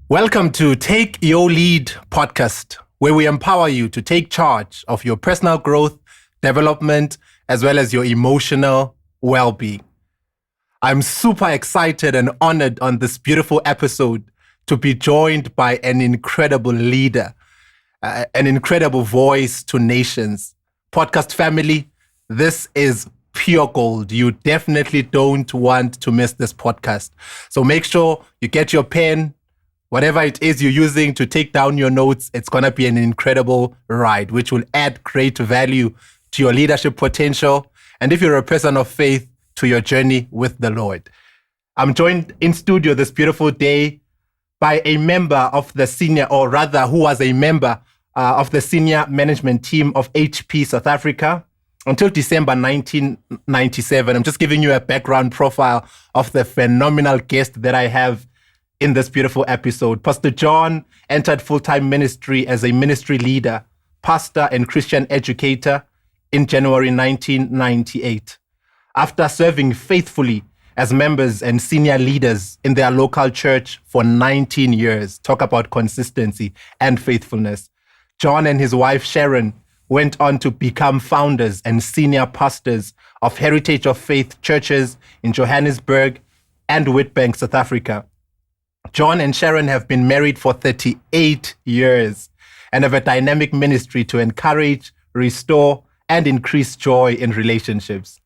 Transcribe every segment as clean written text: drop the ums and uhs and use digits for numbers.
Welcome to Take Your Lead podcast, where we empower you to take charge of your personal growth, development, as well as your emotional well-being. I'm super excited and honored on this beautiful episode to be joined by an incredible leader, an incredible voice to nations. Podcast family, this is pure gold. You definitely don't want to miss this podcast. So make sure you get your pen, whatever it is you're using to take down your notes. It's going to be an incredible ride, which will add great value to your leadership potential. And if you're a person of faith, to your journey with the Lord. I'm joined in studio this beautiful day by a member of the senior, or rather who was a member of the senior management team of HP South Africa until December 1997. I'm just giving you a background profile of the phenomenal guest that I have in this beautiful episode. Pastor John entered full-time ministry as a ministry leader, pastor, and Christian educator in January 1998. After serving faithfully as members and senior leaders in their local church for 19 years, talk about consistency and faithfulness, John and his wife Sharon went on to become founders and senior pastors of Heritage of Faith churches in Johannesburg and Witbank, South Africa. John and Sharon have been married for 38 years and have a dynamic ministry to encourage, restore, and increase joy in relationships.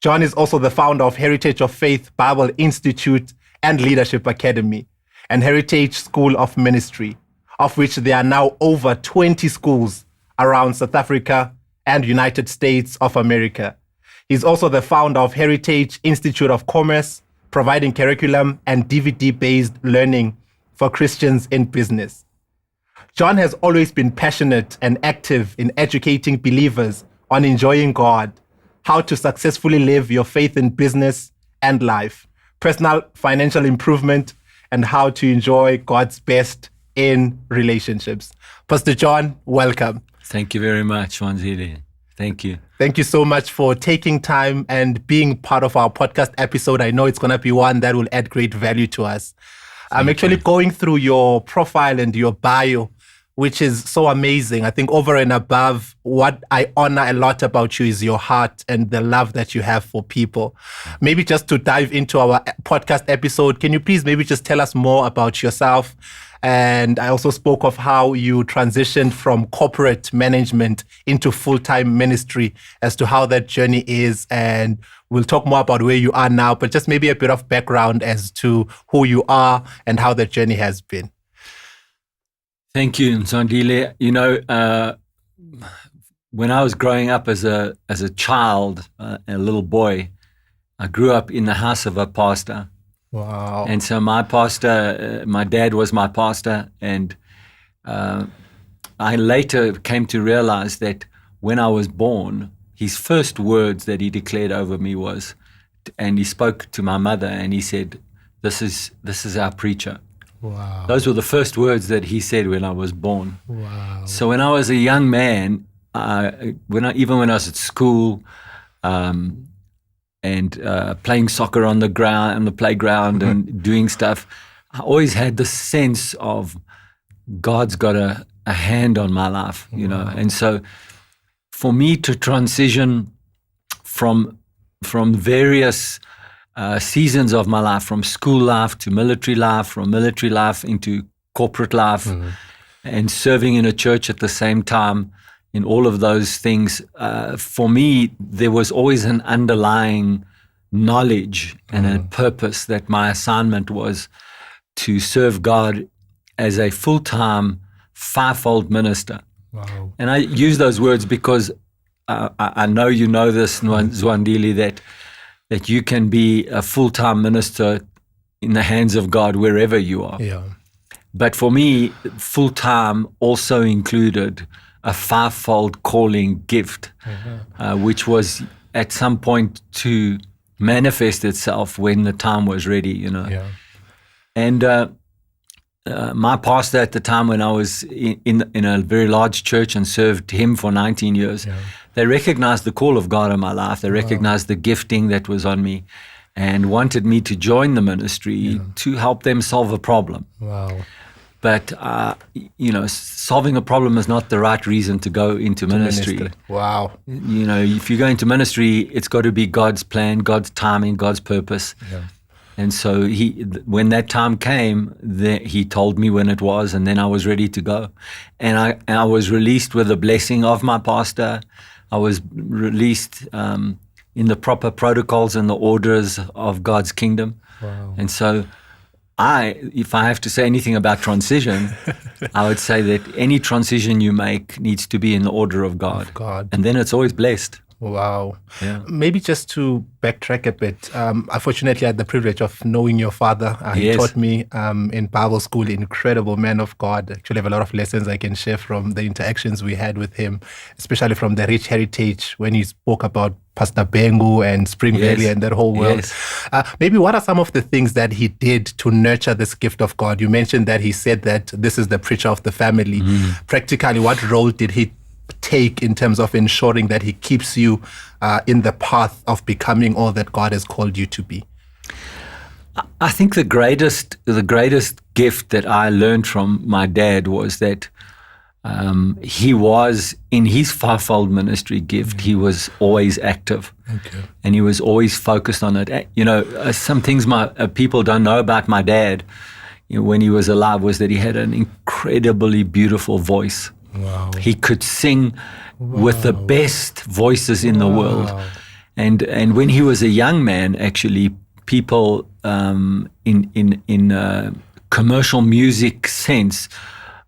John is also the founder of Heritage of Faith Bible Institute and Leadership Academy and Heritage School of Ministry, of which there are now over 20 schools around South Africa and United States of America. He's also the founder of Heritage Institute of Commerce, providing curriculum and DVD-based learning for Christians in business. John has always been passionate and active in educating believers on enjoying God, how to successfully live your faith in business and life, personal financial improvement, and how to enjoy God's best in relationships. Pastor John, welcome. Thank you very much, Mzwandile. Thank you. Thank you so much for taking time and being part of our podcast episode. I know it's going to be one that will add great value to us. I'm actually going through your profile and your bio, which is so amazing. I think over and above, what I honor a lot about you is your heart and the love that you have for people. Maybe just to dive into our podcast episode, can you please maybe just tell us more about yourself? And I also spoke of how you transitioned from corporate management into full-time ministry, as to how that journey is. And we'll talk more about where you are now, but just maybe a bit of background as to who you are and how that journey has been. Thank you, Mzwandile. You know, when I was growing up as a child, a little boy, I grew up in the house of a pastor. Wow. And so my pastor, my dad was my pastor, and I later came to realize that when I was born, his first words that he declared over me was, and he spoke to my mother and he said, this is our preacher. Wow. Those were the first words that he said when I was born. Wow. So when I was a young man, even when I was at school, and playing soccer on the playground and doing stuff, I always had the sense of God's got a hand on my life, you know. And so for me to transition from various seasons of my life, from school life to military life, from military life into corporate life, and serving in a church at the same time, in all of those things, for me, there was always an underlying knowledge and a purpose that my assignment was to serve God as a full-time, fivefold minister. Wow. And I use those words because I know you know this, Mzwandile, that you can be a full-time minister in the hands of God wherever you are. Yeah. But for me, full-time also included a fivefold calling gift, which was at some point to manifest itself when the time was ready, you know. Yeah. And my pastor at the time, when I was in a very large church and served him for 19 years, they recognized the call of God in my life. They recognized the gifting that was on me and wanted me to join the ministry to help them solve a problem. Wow. But, solving a problem is not the right reason to go into ministry. Wow. If you go into ministry, it's got to be God's plan, God's timing, God's purpose. Yeah. And so when that time came, he told me when it was, and then I was ready to go. And I was released with the blessing of my pastor. I was released in the proper protocols and the orders of God's kingdom. Wow. And so if I have to say anything about transition, I would say that any transition you make needs to be in the order of God. And then it's always blessed. Wow. Yeah. Maybe just to backtrack a bit, unfortunately, I had the privilege of knowing your father. He taught me in Bible school, incredible man of God. Actually, I have a lot of lessons I can share from the interactions we had with him, especially from the rich heritage when he spoke about Pastor Bengu and Spring Valley and that whole world. Maybe what are some of the things that he did to nurture this gift of God? You mentioned that he said that this is the preacher of the family. Practically, what role did he take in terms of ensuring that he keeps you in the path of becoming all that God has called you to be? I think the greatest gift that I learned from my dad was that he was, in his fivefold ministry gift, he was always active. And he was always focused on it. Some things people don't know about my dad when he was alive was that he had an incredibly beautiful voice. Wow. He could sing with the best voices in the world. And when he was a young man, actually, people in commercial music sense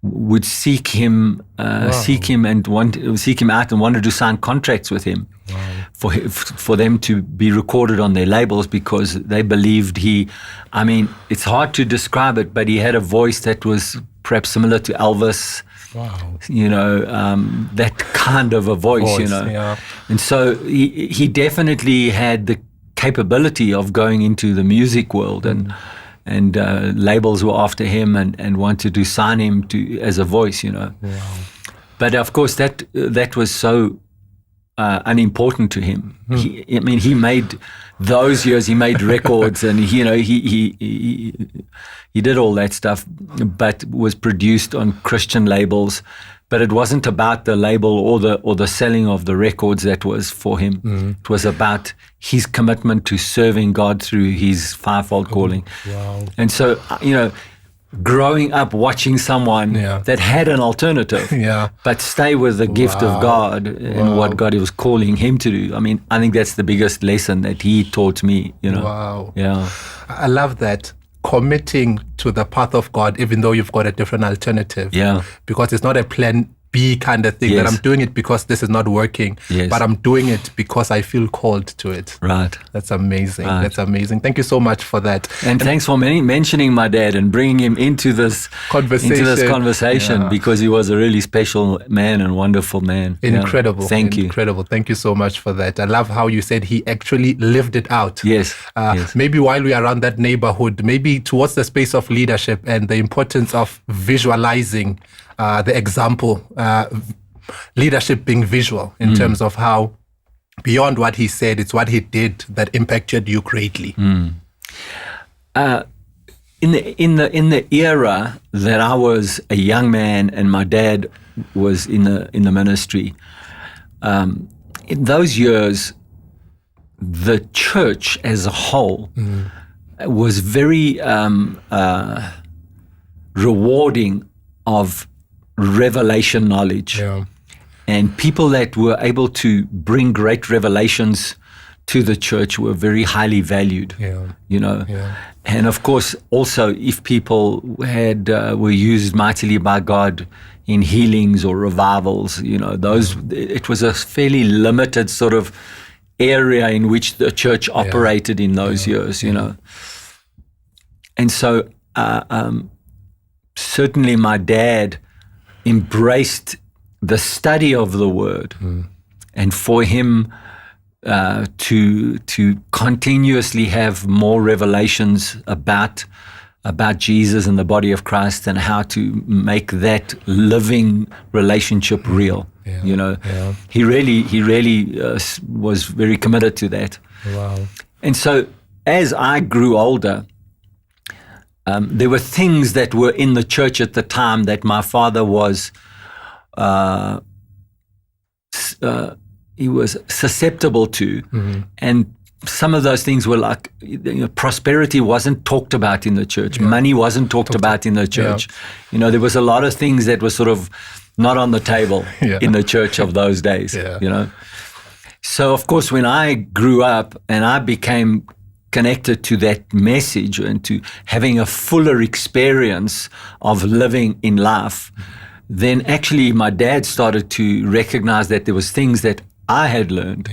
would seek him out and wanted to sign contracts with him for them to be recorded on their labels, because they believed it's hard to describe it, but he had a voice that was perhaps similar to Elvis. Wow. That kind of a voice. Yeah. And so he definitely had the capability of going into the music world, and labels were after him and wanted to sign him as a voice, Wow. But of course that was so unimportant to him. He made those years, he made records and he did all that stuff, but was produced on Christian labels. But it wasn't about the label or the selling of the records that was for him. It was about his commitment to serving God through his fivefold calling. Wow. And so, growing up watching someone that had an alternative, but stay with the gift of God and what God was calling him to do. I think that's the biggest lesson that he taught me, Wow. Yeah. I love that. Committing to the path of God, even though you've got a different alternative. Yeah. Because it's not a plan B kind of thing, that I'm doing it because this is not working, but I'm doing it because I feel called to it. Right. That's amazing. Right. That's amazing. Thank you so much for that. And thanks for mentioning my dad and bringing him into this conversation, because he was a really special man and wonderful man. Incredible. Thank you. Incredible. Thank you so much for that. I love how you said he actually lived it out. Yes. Maybe while we are around that neighborhood, maybe towards the space of leadership and the importance of visualizing the example, leadership being visual in terms of how, beyond what he said, it's what he did that impacted you greatly. In the era that I was a young man and my dad was in the ministry, in those years, the church as a whole was very rewarding of revelation knowledge, and people that were able to bring great revelations to the church were very highly valued. And of course, also if people were used mightily by God in healings or revivals, it was a fairly limited sort of area in which the church operated in those years. And so certainly my dad embraced the study of the word, and for him to continuously have more revelations about Jesus and the body of Christ and how to make that living relationship real. He really was very committed to that. Wow. And so as I grew older, there were things that were in the church at the time that my father was he was susceptible to, and some of those things were like, prosperity wasn't talked about in the church. Money wasn't talked about in the church. There was a lot of things that were sort of not on the table in the church of those days, So, of course, when I grew up and I became connected to that message and to having a fuller experience of living in life, then actually my dad started to recognize that there was things that I had learned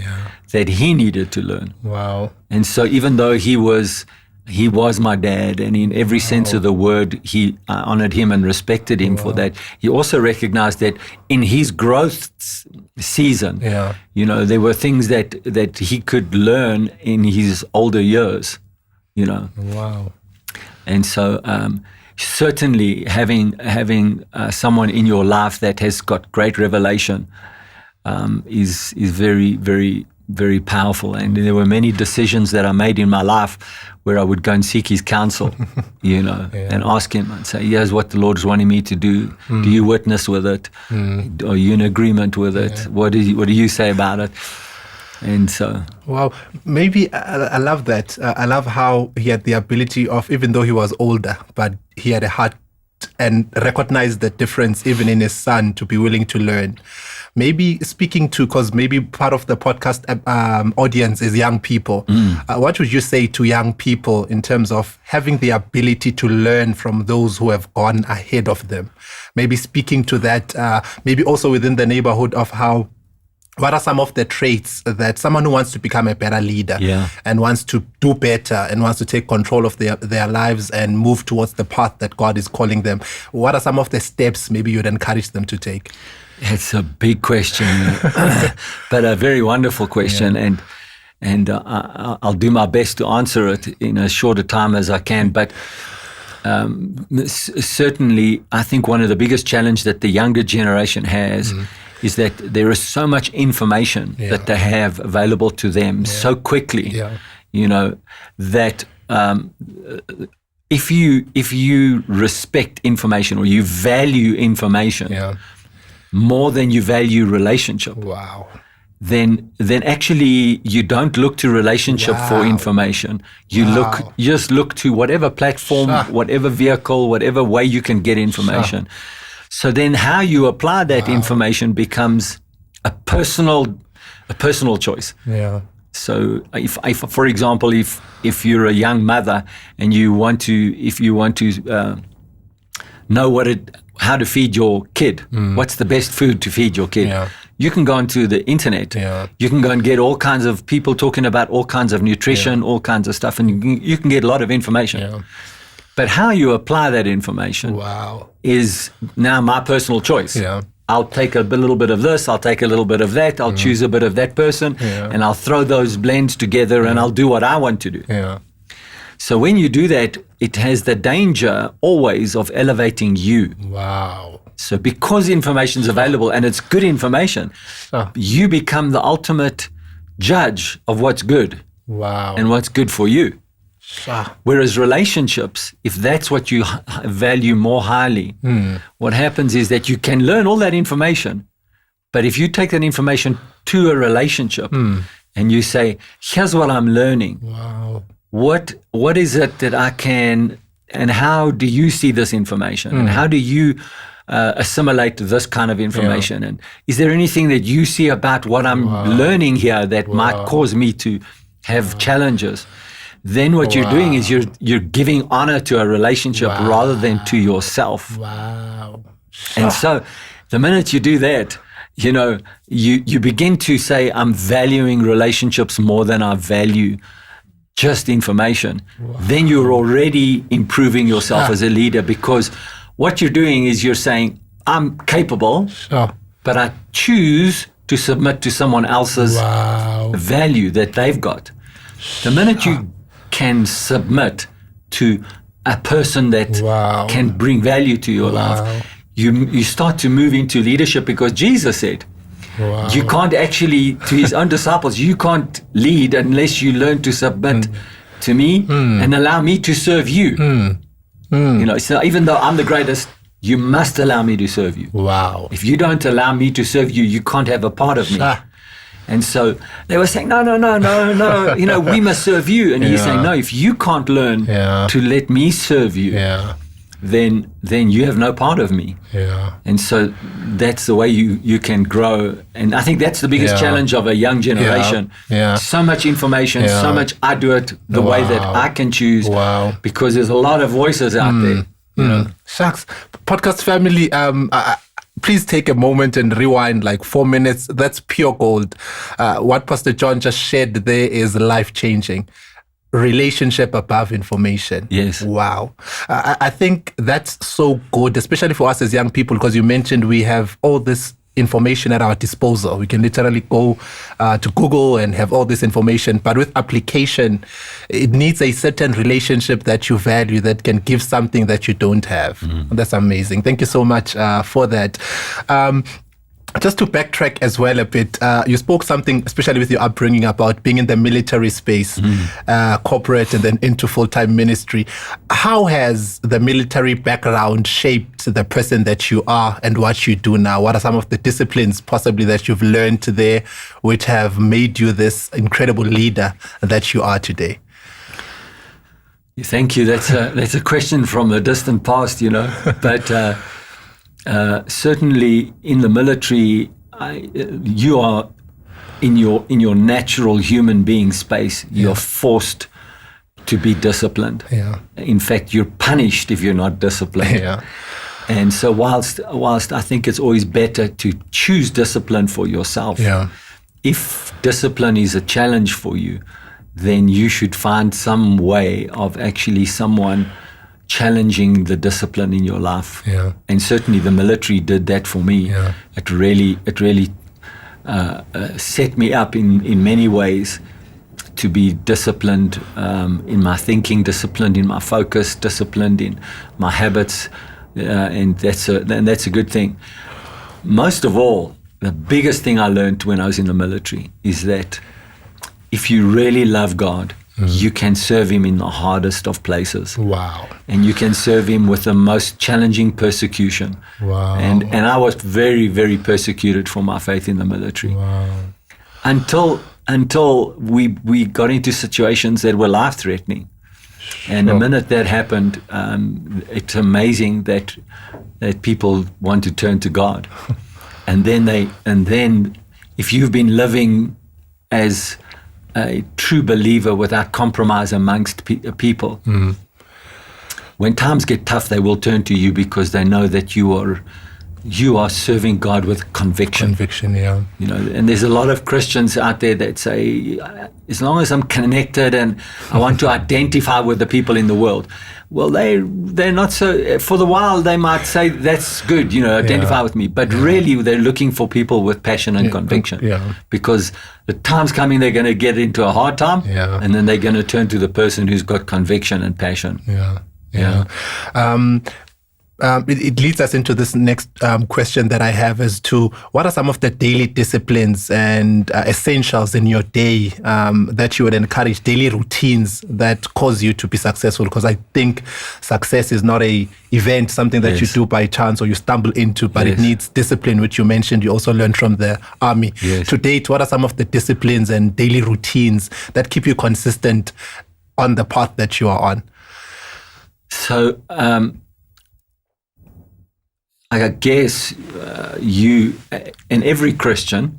that he needed to learn. Wow. And so even though he was my dad, and in every sense of the word, I honored him and respected him for that, he also recognized that in his growth season, there were things that he could learn in his older years, Wow. And so certainly having someone in your life that has got great revelation is very, very, very powerful. And there were many decisions that I made in my life where I would go and seek his counsel, and ask him and say, here's what the Lord is wanting me to do. Do you witness with it? Are you in agreement with it? What do you say about it? And so, wow, maybe I love that. I love how he had the ability of, even though he was older, but he had a heart and recognized the difference even in his son, to be willing to learn. Maybe speaking to, because maybe part of the podcast audience is young people. What would you say to young people in terms of having the ability to learn from those who have gone ahead of them? Maybe speaking to that, maybe also within the neighborhood of what are some of the traits that someone who wants to become a better leader and wants to do better and wants to take control of their lives and move towards the path that God is calling them? What are some of the steps maybe you'd encourage them to take? It's a big question, but a very wonderful question, and I'll do my best to answer it in as short a time as I can. But certainly, I think one of the biggest challenges that the younger generation has is that there is so much information that they have available to them so quickly, that if you respect information or you value information more than you value relationship, then actually you don't look to relationship for information. You just look to whatever platform, whatever vehicle, whatever way you can get information. So then how you apply that information becomes a personal choice. So if for example, if you're a young mother and you want to know how to feed your kid, what's the best food to feed your kid? You can go onto the internet. You can go and get all kinds of people talking about all kinds of nutrition, all kinds of stuff, and you can get a lot of information. But how you apply that information is now my personal choice. I'll take a little bit of this, I'll take a little bit of that, I'll choose a bit of that person, and I'll throw those blends together and I'll do what I want to do. So when you do that, it has the danger always of elevating you. So because information is available and it's good information, you become the ultimate judge of what's good and what's good for you. Whereas relationships, if that's what you value more highly, what happens is that you can learn all that information, but if you take that information to a relationship and you say, here's what I'm learning, what is it that I can, and how do you see this information, and how do you assimilate this kind of information, and is there anything that you see about what I'm learning here that might cause me to have challenges? Then what you're doing is you're giving honor to a relationship rather than to yourself. And so the minute you do that, you begin to say, I'm valuing relationships more than I value just information. Then you're already improving yourself as a leader, because what you're doing is you're saying, I'm capable, but I choose to submit to someone else's value that they've got. The minute you can submit to a person that can bring value to your life, you start to move into leadership, because Jesus said, you can't actually, to his own disciples, you can't lead unless you learn to submit to me and allow me to serve you. You know, so even though I'm the greatest, you must allow me to serve you. Wow. If you don't allow me to serve you, you can't have a part of me. Sure. And so they were saying, no, you know, we must serve you. And he's saying, no, if you can't learn to let me serve you, then you have no part of me. And so that's the way you can grow. And I think that's the biggest challenge of a young generation. So much information, so much, I do it the way that I can choose, because there's a lot of voices out there. You know? Shucks. Podcast family, please take a moment and rewind like 4 minutes. That's pure gold. What Pastor John just shared there is life-changing. Relationship above information. Yes. Wow. I think that's so good, especially for us as young people, because you mentioned we have all this information at our disposal. We can literally go to Google and have all this information. But with application, it needs a certain relationship that you value that can give something that you don't have. That's amazing. Thank you so much for that. Just to backtrack as well a bit, you spoke something, especially with your upbringing, about being in the military space, corporate, and then into full-time ministry. How has the military background shaped the person that you are and what you do now? What are some of the disciplines possibly that you've learned there which have made you this incredible leader that you are today? Thank you. That's a question from a distant past, you know, but... certainly in the military, you are in your natural human being space. You're forced to be disciplined. In fact, you're punished if you're not disciplined. And so whilst I think it's always better to choose discipline for yourself, if discipline is a challenge for you, then you should find some way of actually someone challenging the discipline in your life. And certainly the military did that for me. It really set me up in many ways to be disciplined in my thinking, disciplined in my focus, disciplined in my habits, and that's a good thing. Most of all, the biggest thing I learned when I was in the military is that if you really love God, you can serve him in the hardest of places. Wow. And you can serve him with the most challenging persecution. Wow. And I was very, very persecuted for my faith in the military. Wow. Until we got into situations that were life-threatening. And the minute that happened, it's amazing that people want to turn to God. and then if you've been living as a true believer without compromise amongst people. When times get tough, they will turn to you because they know that you are serving God with conviction. Conviction, yeah. You know, and there's a lot of Christians out there that say, as long as I'm connected and I want to identify with the people in the world. Well, they're not so. For the while, they might say that's good, you know, identify with me. But really, they're looking for people with passion and conviction. Because the time's coming, they're going to get into a hard time, and then they're going to turn to the person who's got conviction and passion. It leads us into this next question that I have as to what are some of the daily disciplines and essentials in your day that you would encourage, daily routines that cause you to be successful? Because I think success is not a event, something that you do by chance or you stumble into, but it needs discipline, which you mentioned you also learned from the army. To date, what are some of the disciplines and daily routines that keep you consistent on the path that you are on? So, I guess you and every Christian,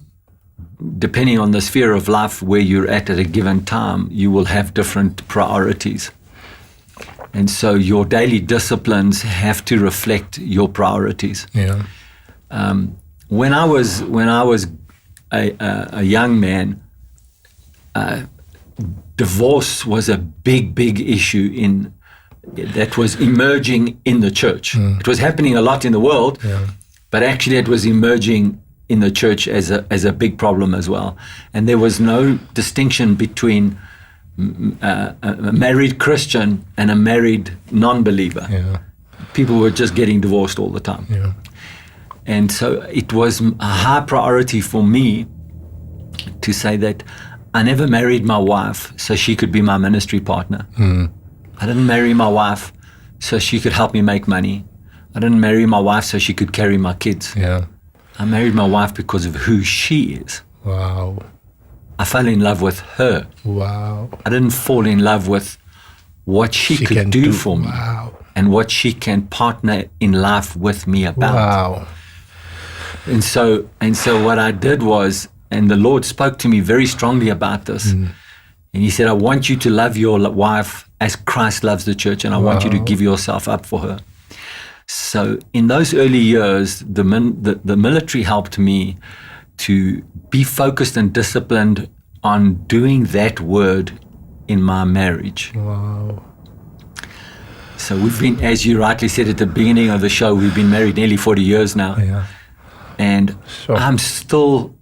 depending on the sphere of life where you're at a given time, you will have different priorities. And so your daily disciplines have to reflect your priorities. When I was a young man, divorce was a big issue that was emerging in the church. It was happening a lot in the world, but actually it was emerging in the church as a big problem as well. And there was no distinction between a married Christian and a married non-believer. People were just getting divorced all the time. And so it was a high priority for me to say that I never married my wife so she could be my ministry partner. I didn't marry my wife so she could help me make money. I didn't marry my wife so she could carry my kids. Yeah. I married my wife because of who she is. Wow. I fell in love with her. Wow. I didn't fall in love with what she could do for me. Wow. And what she can partner in life with me about. Wow. And so what I did was, and the Lord spoke to me very strongly about this. And he said, I want you to love your wife as Christ loves the church, and I want you to give yourself up for her. So in those early years, the military helped me to be focused and disciplined on doing that word in my marriage. Wow. So we've been, as you rightly said at the beginning of the show, we've been married nearly 40 years now. Yeah. And Sure. I'm still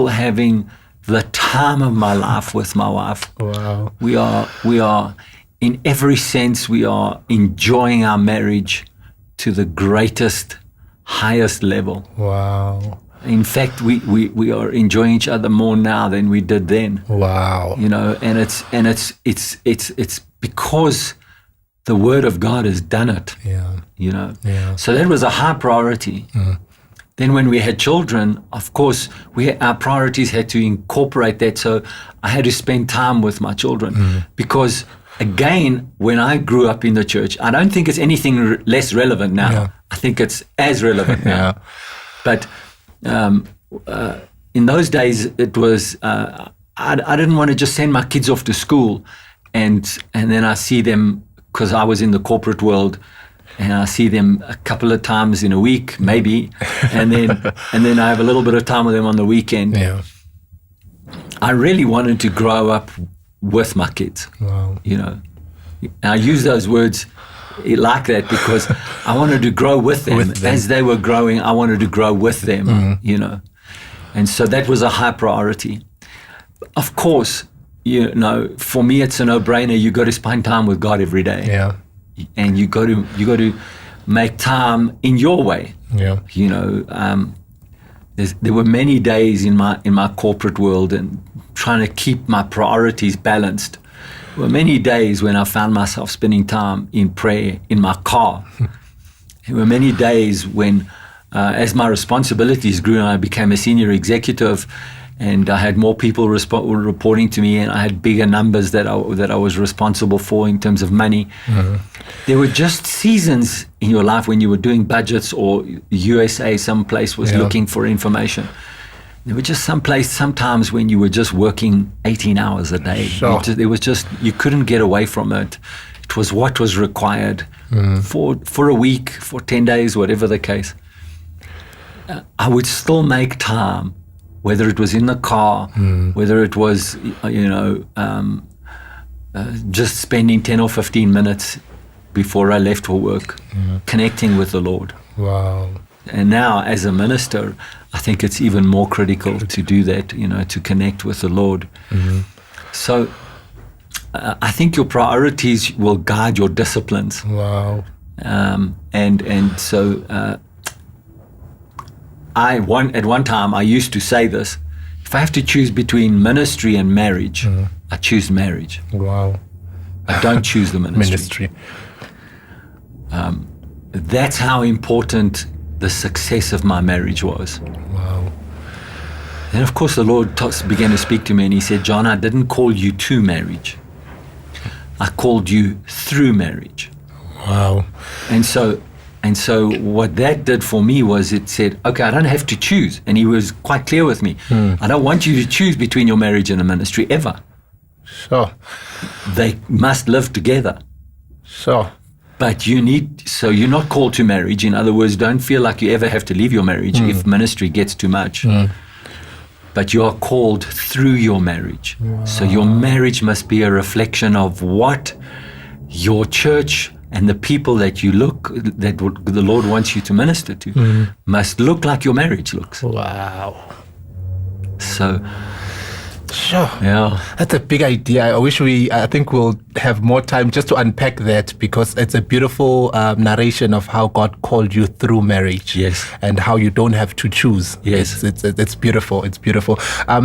having the time of my life with my wife. Wow. We are in every sense, we are enjoying our marriage to the greatest, highest level. Wow. In fact, we are enjoying each other more now than we did then. Wow. You know, and it's because the Word of God has done it. Yeah. You know, Yeah. so that was a high priority. Then when we had children, of course, our priorities had to incorporate that. So I had to spend time with my children because, again, when I grew up in the church, I don't think it's anything less relevant now. Yeah. I think it's as relevant now. Yeah. But in those days, it was I didn't want to just send my kids off to school, and then I see them, because I was in the corporate world, and I see them a couple of times in a week, maybe, and then I have a little bit of time with them on the weekend. Yeah. I really wanted to grow up with my kids. Wow. You know, and I use those words like that because I wanted to grow with them. As they were growing. I wanted to grow with them. You know, and so that was a high priority. Of course, you know, for me it's a no-brainer. You got to spend time with God every day. Yeah. And you got to make time in your way. Yeah. You know, there were many days in my corporate world and trying to keep my priorities balanced. There were many days when I found myself spending time in prayer in my car. There were many days when, as my responsibilities grew and I became a senior executive, and I had more people reporting to me, and I had bigger numbers that I was responsible for in terms of money. There were just seasons in your life when you were doing budgets, or USA someplace was looking for information. There were just sometimes when you were just working 18 hours a day. Sure. You couldn't get away from it. It was what was required for a week, for 10 days, whatever the case. I would still make time, whether it was in the car, whether it was, just spending 10 or 15 minutes before I left for work, connecting with the Lord. Wow. And now, as a minister, I think it's even more critical to do that, you know, to connect with the Lord. So I think your priorities will guide your disciplines. Wow. And so at one time, I used to say this: if I have to choose between ministry and marriage, I choose marriage. Wow. I don't choose the ministry. That's how important the success of my marriage was. Wow. And of course, the Lord began to speak to me, and He said, John, I didn't call you to marriage. I called you through marriage. Wow. And so what that did for me was it said, okay, I don't have to choose. And He was quite clear with me. I don't want you to choose between your marriage and the ministry ever. Sure. They must live together. Sure. But so you're not called to marriage. In other words, don't feel like you ever have to leave your marriage if ministry gets too much. But you are called through your marriage. Wow. So your marriage must be a reflection of what your church and the people that the Lord wants you to minister to must look like your marriage looks. Wow. So, sure. Yeah. That's a big idea. I think we'll have more time just to unpack that, because it's a beautiful narration of how God called you through marriage. Yes. And how you don't have to choose. Yes. It's beautiful. It's beautiful.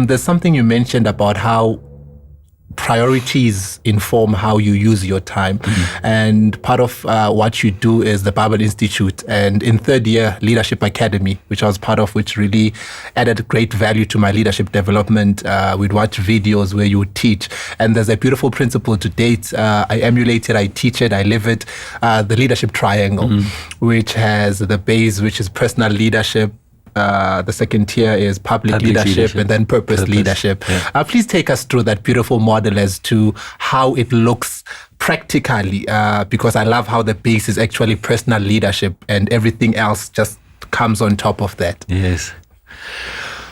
There's something you mentioned about how priorities inform how you use your time. And part of what you do is the Bible Institute. And in third year, Leadership Academy, which I was part of, which really added great value to my leadership development. We'd watch videos where you would teach. And there's a beautiful principle to date. I emulate it, I teach it, I live it. The leadership triangle, which has the base, which is personal leadership. The second tier is public leadership, and then purpose leadership. Yeah. Please take us through that beautiful model as to how it looks practically, because I love how the base is actually personal leadership and everything else just comes on top of that. Yes.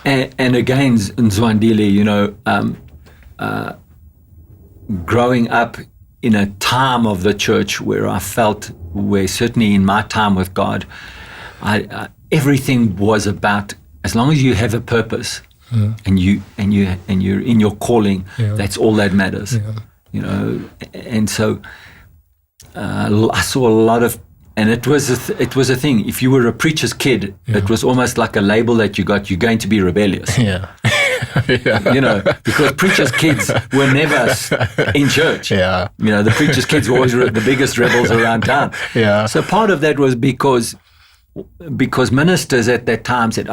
And again, Mzwandile, growing up in a time of the church where certainly in my time with God, everything was about, as long as you have a purpose and you're in your calling, that's all that matters. And so I saw a lot of, and it was a thing. If you were a preacher's kid, it was almost like a label that you got. You're going to be rebellious. Because preachers' kids were never in church. The preachers' kids were always the biggest rebels around town. So part of that was because ministers at that time said,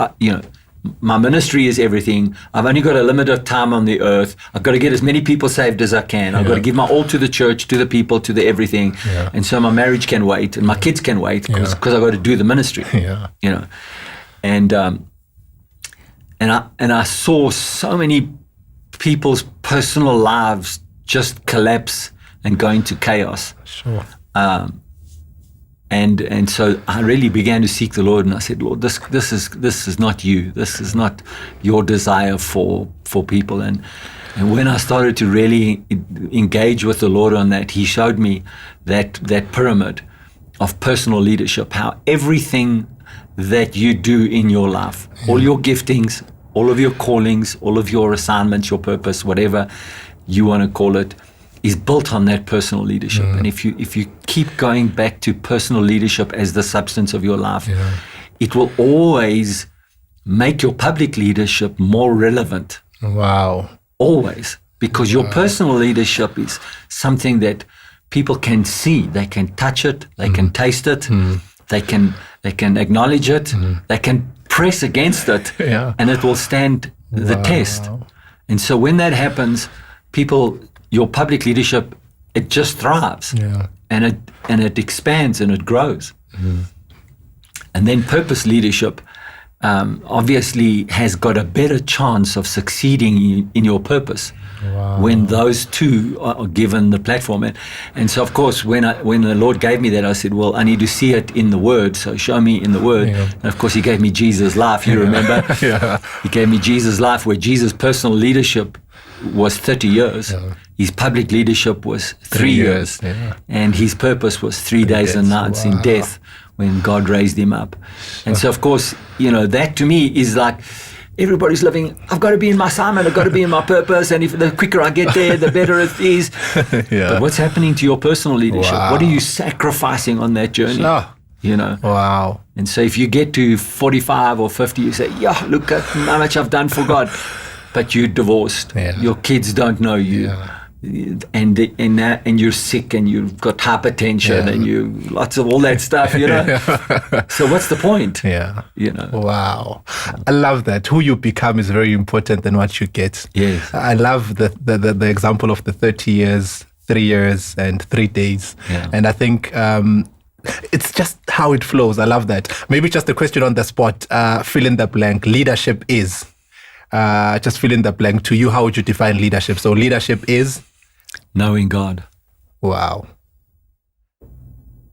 my ministry is everything. I've only got a limited time on the earth. I've got to get as many people saved as I can. I've got to give my all to the church, to the people, to the everything. And so my marriage can wait and my kids can wait because I've got to do the ministry. And I saw so many people's personal lives just collapse and go into chaos. Sure. And so I really began to seek the Lord, and I said, Lord, this is not you. This is not your desire for people. And when I started to really engage with the Lord on that, He showed me that pyramid of personal leadership, how everything that you do in your life, all your giftings, all of your callings, all of your assignments, your purpose, whatever you want to call it, is built on that personal leadership. And if you keep going back to personal leadership as the substance of your life, it will always make your public leadership more relevant. Wow. Always. Because your personal leadership is something that people can see. They can touch it. They can taste it. They can acknowledge it. They can press against it. And it will stand the test. And so when that happens, your public leadership, it just thrives, and it expands and it grows. And then purpose leadership obviously has got a better chance of succeeding in your purpose when those two are given the platform. And so, of course, when the Lord gave me that, I said, well, I need to see it in the Word, so show me in the Word. And of course, He gave me Jesus' life, you remember? He gave me Jesus' life, where Jesus' personal leadership was 30 years. His public leadership was 3 years. And his purpose was 3 days and nights in death when God raised him up. And so, of course, that to me is like, everybody's living, I've got to be in my assignment, I've got to be in my purpose, and if the quicker I get there, the better it is. But what's happening to your personal leadership? What are you sacrificing on that journey? Wow. And so if you get to 45 or 50, you say, look at how much I've done for God. But you're divorced. Your kids don't know you. And you're sick, and you've got hypertension, and you lots of all that stuff, So what's the point? Wow. I love that. Who you become is very important than what you get. Yes. I love the example of the 30 years, 3 years, and 3 days. And I think it's just how it flows. I love that. Maybe just a question on the spot. Fill in the blank. Leadership is. Just fill in the blank. To you, how would you define leadership? So leadership is knowing God. Wow.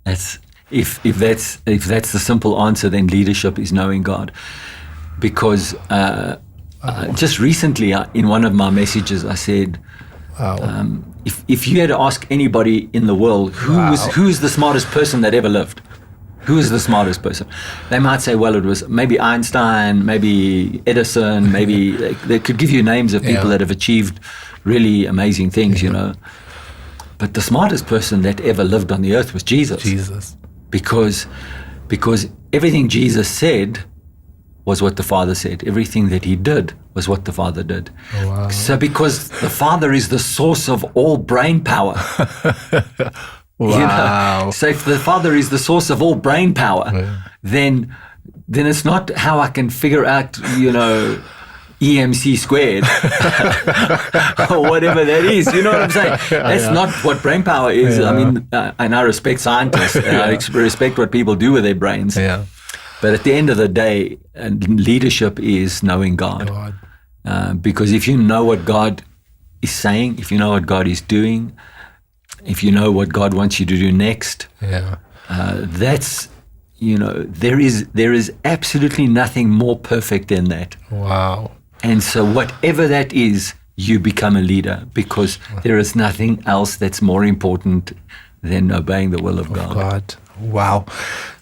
That's if that's the simple answer, then leadership is knowing God. Because just recently, in one of my messages, I said, if you had to ask anybody in the world who's the smartest person that ever lived, who is the smartest person? They might say, well, it was maybe Einstein, maybe Edison, maybe they could give you names of people that have achieved really amazing things, But the smartest person that ever lived on the earth was Jesus. Because everything Jesus said was what the Father said. Everything that he did was what the Father did. Oh, wow. So because the Father is the source of all brain power. Wow. So if the Father is the source of all brain power, then it's not how I can figure out, EMC squared or whatever that is. You know what I'm saying? That's not what brain power is. Yeah. I mean, and I respect scientists and I respect what people do with their brains. Yeah. But at the end of the day, leadership is knowing God. Because if you know what God is saying, if you know what God is doing, if you know what God wants you to do next, that's, there is absolutely nothing more perfect than that. Wow. And so whatever that is, you become a leader, because there is nothing else that's more important than obeying the will of God. Wow.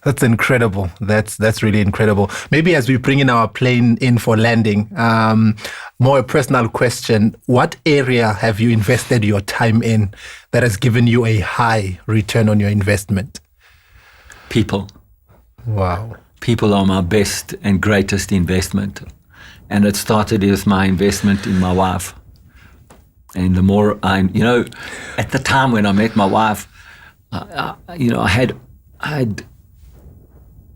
That's incredible. That's really incredible. Maybe as we bring in our plane in for landing, more a personal question. What area have you invested your time in that has given you a high return on your investment? People. Wow. People are my best and greatest investment. And it started with my investment in my wife. And the more at the time when I met my wife, I had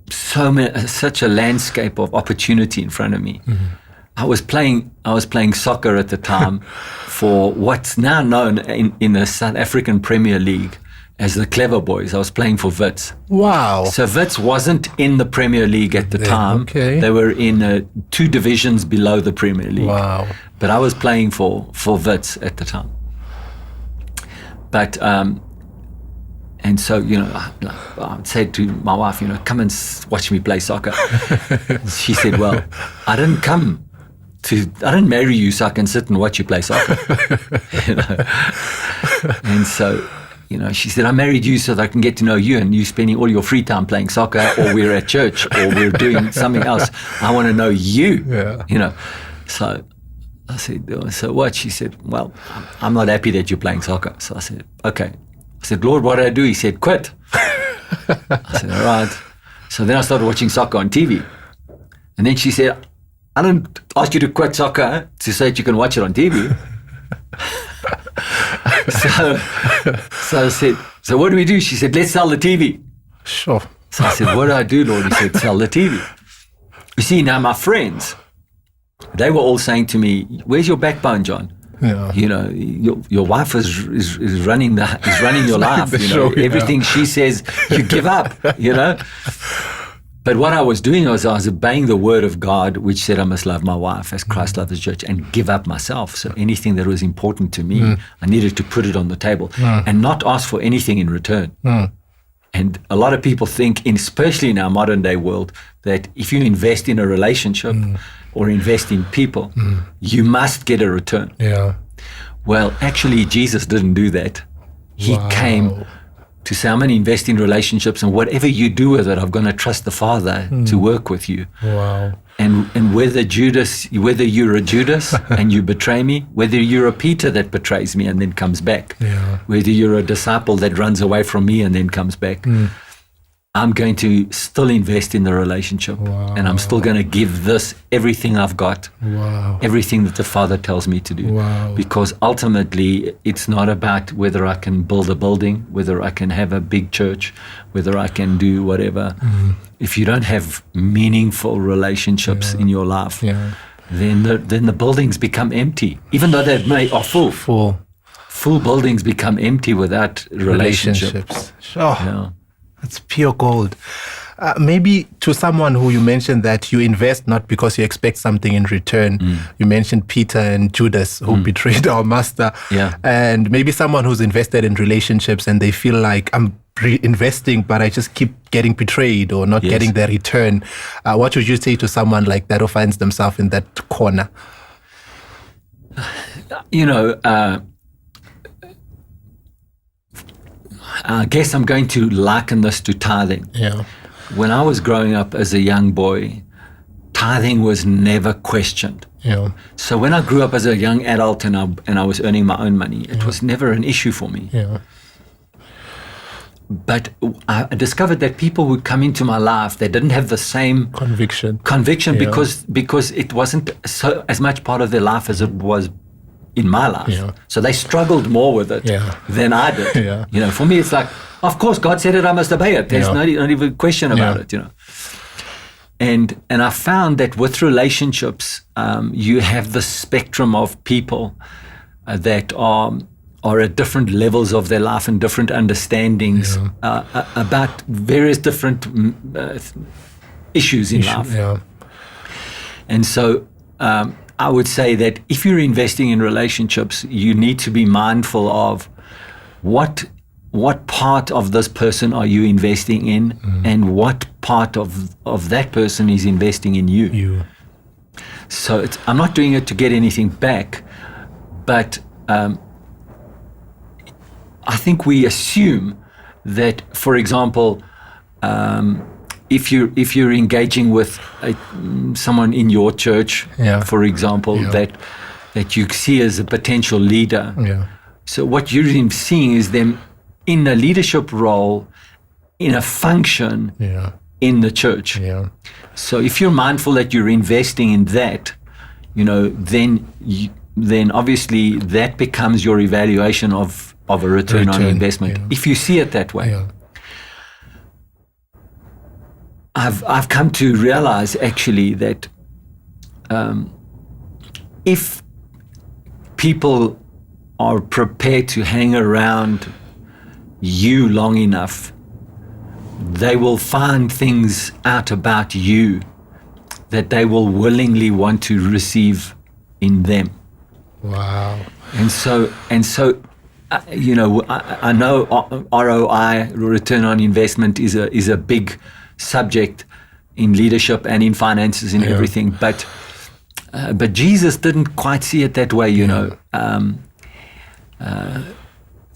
such a landscape of opportunity in front of me. Mm-hmm. I was playing soccer at the time for what's now known in the South African Premier League as the Clever Boys. I was playing for Wits. Wow. So Wits wasn't in the Premier League at the time. Okay. They were in 2 divisions below the Premier League. Wow. But I was playing for Wits at the time. But and so, I said to my wife, come and watch me play soccer. She said, well, I didn't marry you so I can sit and watch you play soccer. And so, she said, I married you so that I can get to know you, and you spending all your free time playing soccer, or we're at church, or we're doing something else. I want to know you, So I said, so what? She said, well, I'm not happy that you're playing soccer. So I said, okay. I said, Lord, what do I do? He said, quit. I said, all right. So then I started watching soccer on TV. And then she said, I don't ask you to quit soccer to say that you can watch it on TV. So I said, so what do we do? She said, let's sell the TV. Sure. So I said, what do I do, Lord? He said, sell the TV. You see, now my friends, they were all saying to me, where's your backbone, John? Yeah. Your wife is running your life. Everything she says, you give up. But what I was doing was I was obeying the word of God, which said I must love my wife as Christ loved the church, and give up myself. So anything that was important to me, I needed to put it on the table and not ask for anything in return. And a lot of people think, especially in our modern day world, that if you invest in a relationship or invest in people, you must get a return. Yeah. Well, actually, Jesus didn't do that. He came to say, I'm going to invest in relationships, and whatever you do with it, I'm going to trust the Father to work with you. Wow. And whether you're a Judas and you betray me, whether you're a Peter that betrays me and then comes back, whether you're a disciple that runs away from me and then comes back, I'm going to still invest in the relationship. Wow. And I'm still going to give this everything I've got, everything that the Father tells me to do. Wow. Because ultimately, it's not about whether I can build a building, whether I can have a big church, whether I can do whatever. If you don't have meaningful relationships in your life, then the buildings become empty, even though they are full. Full buildings become empty without relationships. Sure. Yeah. That's pure gold. Maybe to someone who you mentioned that you invest not because you expect something in return. You mentioned Peter and Judas who betrayed our master. Yeah. And maybe someone who's invested in relationships and they feel like I'm investing, but I just keep getting betrayed or not getting the return. What would you say to someone like that who finds themselves in that corner? I guess I'm going to liken this to tithing. Yeah. When I was growing up as a young boy, tithing was never questioned. Yeah. So when I grew up as a young adult and I was earning my own money, it was never an issue for me. Yeah. but I discovered that people would come into my life that didn't have the same Conviction. because it wasn't so as much part of their life as it was in my life. Yeah. So they struggled more with it than I did. Yeah. For me, it's like, of course, God said it, I must obey it. There's not even a question about it. And I found that with relationships, you have the spectrum of people that are at different levels of their life and different understandings about various different issues in life. Yeah. And so I would say that if you're investing in relationships, you need to be mindful of what part of this person are you investing in, and what part of that person is investing in you. So I'm not doing it to get anything back, but I think we assume that, for example, if you're engaging with someone in your church, for example, that you see as a potential leader, so what you're seeing is them in a leadership role, in a function in the church. So if you're mindful that you're investing in that, then obviously that becomes your evaluation of a return on investment. If you see it that way. I've come to realize actually that if people are prepared to hang around you long enough, they will find things out about you that they will willingly want to receive in them. Wow. And so I know ROI, return on investment, is a big subject in leadership and in finances and everything, but Jesus didn't quite see it that way.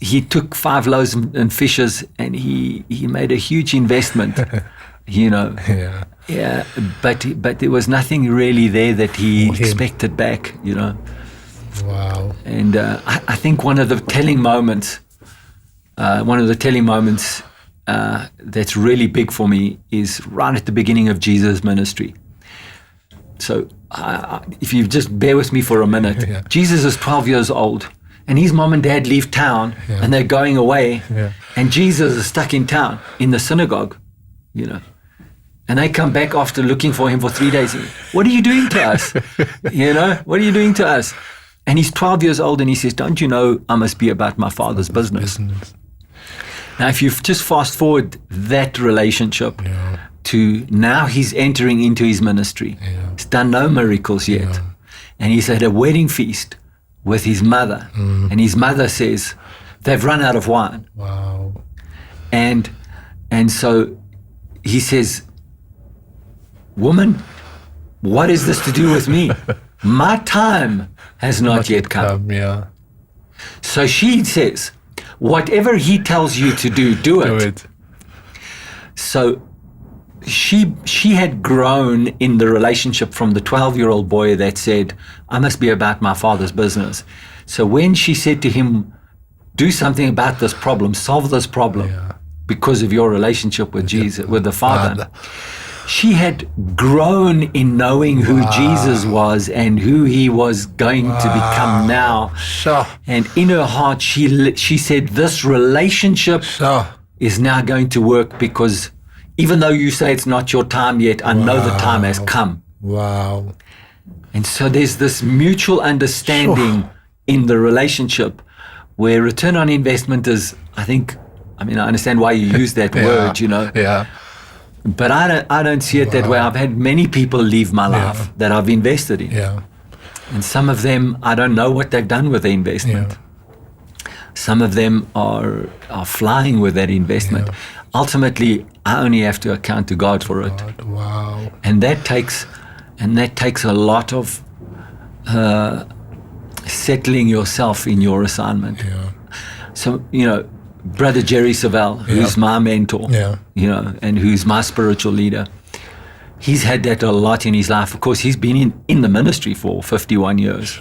He took 5 loaves and fishes, and he made a huge investment. But there was nothing really there that he expected back. Wow. And I think one of the telling moments that's really big for me is right at the beginning of Jesus' ministry. So if you just bear with me for a minute, Jesus is 12 years old, and his mom and dad leave town, and they're going away, and Jesus is stuck in town in the synagogue, And they come back after looking for him for 3 days. What are you doing to us? What are you doing to us? And he's 12 years old, and he says, don't you know I must be about my Father's business? Now, if you just fast forward that relationship to now he's entering into his ministry. He's done no miracles yet. And he's at a wedding feast with his mother. And his mother says, they've run out of wine. Wow. And so he says, woman, what is this to do with me? My time has not yet come. So she says, whatever he tells you to do, do it. So she had grown in the relationship from the 12-year-old boy that said, I must be about my Father's business. So when she said to him, do something about this problem, solve this problem because of your relationship with Jesus, with the Father. She had grown in knowing who Jesus was and who he was going to become now. And in her heart, she said, this relationship is now going to work, because even though you say it's not your time yet, I know the time has come. Wow. And so there's this mutual understanding in the relationship where return on investment is, I understand why you use that word, But I don't see it that way. I've had many people leave my life that I've invested in. And some of them, I don't know what they've done with the investment. Some of them are flying with that investment. Ultimately, I only have to account to God for it. Wow. And that takes a lot of settling yourself in your assignment. So, Brother Jerry Savelle, who's my mentor, and who's my spiritual leader, he's had that a lot in his life. Of course, he's been in the ministry for 51 years.